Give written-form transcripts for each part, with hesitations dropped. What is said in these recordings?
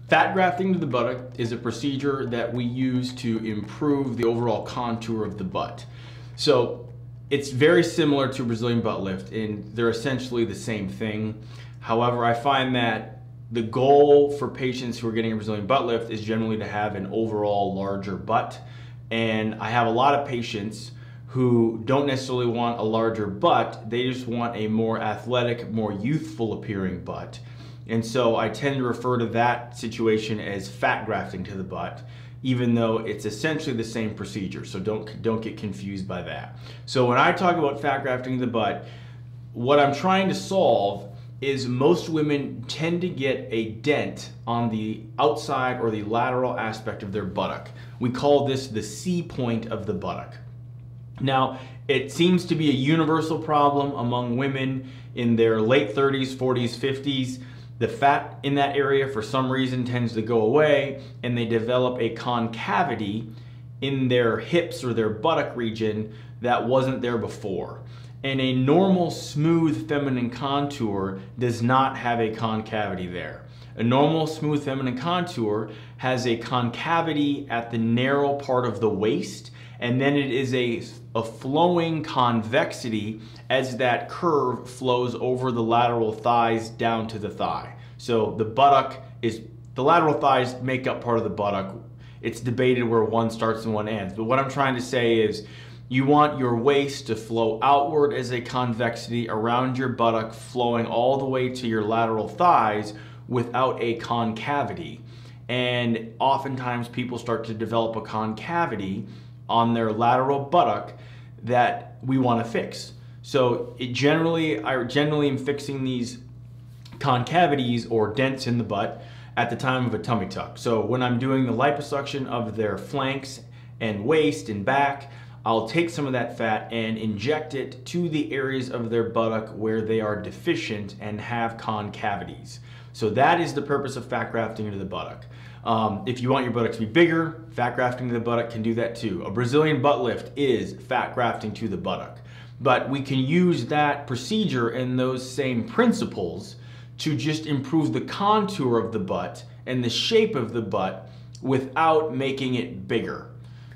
Fat grafting to the buttock is a procedure that we use to improve the overall contour of the butt. So it's very similar to Brazilian butt lift, and they're essentially the same thing. However, I find that the goal for patients who are getting a Brazilian butt lift is generally to have an overall larger butt. And I have a lot of patients who don't necessarily want a larger butt, they just want a more athletic, more youthful appearing butt. And so I tend to refer to that situation as fat grafting to the butt, even though it's essentially the same procedure. So don't get confused by that. So when I talk about fat grafting to the butt, what I'm trying to solve is most women tend to get a dent on the outside or the lateral aspect of their buttock. We call this the C point of the buttock. Now, it seems to be a universal problem among women in their late 30s, 40s, 50s. The fat in that area for some reason tends to go away and they develop a concavity in their hips or their buttock region that wasn't there before. And a normal smooth feminine contour does not have a concavity there. A normal smooth feminine contour has a concavity at the narrow part of the waist, and then it is a flowing convexity as that curve flows over the lateral thighs down to the thigh. So the lateral thighs make up part of the buttock. It's debated where one starts and one ends. But what I'm trying to say is you want your waist to flow outward as a convexity around your buttock, flowing all the way to your lateral thighs without a concavity. And oftentimes people start to develop a concavity on their lateral buttock that we want to fix. So I generally am fixing these concavities or dents in the butt at the time of a tummy tuck. So when I'm doing the liposuction of their flanks and waist and back, I'll take some of that fat and inject it to the areas of their buttock where they are deficient and have concavities. So that is the purpose of fat grafting into the buttock. If you want your buttock to be bigger, fat grafting to the buttock can do that too. A Brazilian butt lift is fat grafting to the buttock. But we can use that procedure and those same principles to just improve the contour of the butt and the shape of the butt without making it bigger.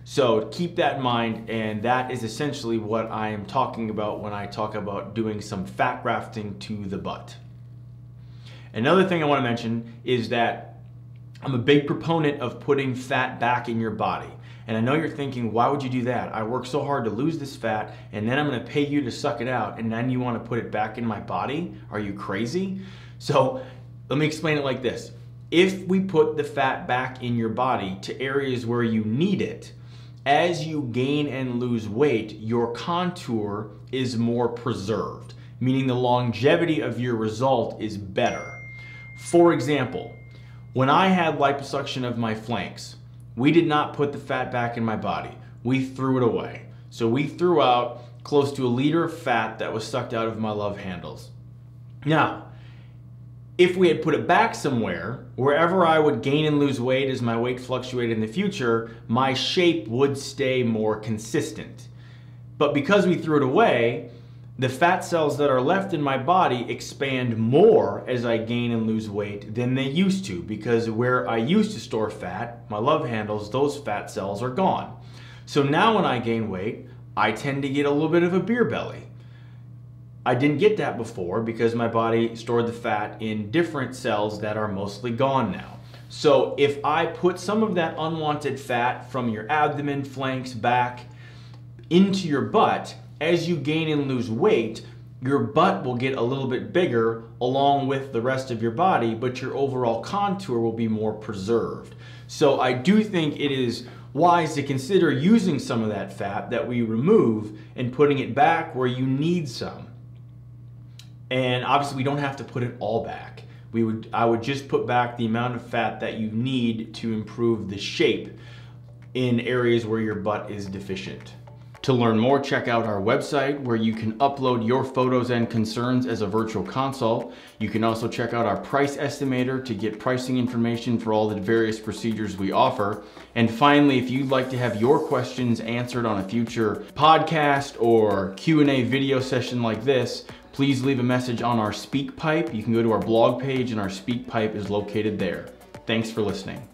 So keep that in mind, and that is essentially what I am talking about when I talk about doing some fat grafting to the butt. Another thing I want to mention is that I'm a big proponent of putting fat back in your body. And I know you're thinking, why would you do that? I work so hard to lose this fat, and then I'm going to pay you to suck it out, and then you want to put it back in my body? Are you crazy? So let me explain it like this. If we put the fat back in your body to areas where you need it, as you gain and lose weight, your contour is more preserved, meaning the longevity of your result is better. For example, when I had liposuction of my flanks, we did not put the fat back in my body. We threw it away. So we threw out close to 1 liter of fat that was sucked out of my love handles. Now, if we had put it back somewhere, wherever I would gain and lose weight as my weight fluctuated in the future, my shape would stay more consistent. But because we threw it away, the fat cells that are left in my body expand more as I gain and lose weight than they used to, because where I used to store fat, my love handles, those fat cells are gone. So now when I gain weight, I tend to get a little bit of a beer belly. I didn't get that before because my body stored the fat in different cells that are mostly gone now. So if I put some of that unwanted fat from your abdomen, flanks, back into your butt, as you gain and lose weight, your butt will get a little bit bigger along with the rest of your body, but your overall contour will be more preserved. So I do think it is wise to consider using some of that fat that we remove and putting it back where you need some. And obviously we don't have to put it all back. I would just put back the amount of fat that you need to improve the shape in areas where your butt is deficient. To learn more, check out our website where you can upload your photos and concerns as a virtual consult. You can also check out our price estimator to get pricing information for all the various procedures we offer. And finally, if you'd like to have your questions answered on a future podcast or Q&A video session like this, please leave a message on our SpeakPipe. You can go to our blog page and our SpeakPipe is located there. Thanks for listening.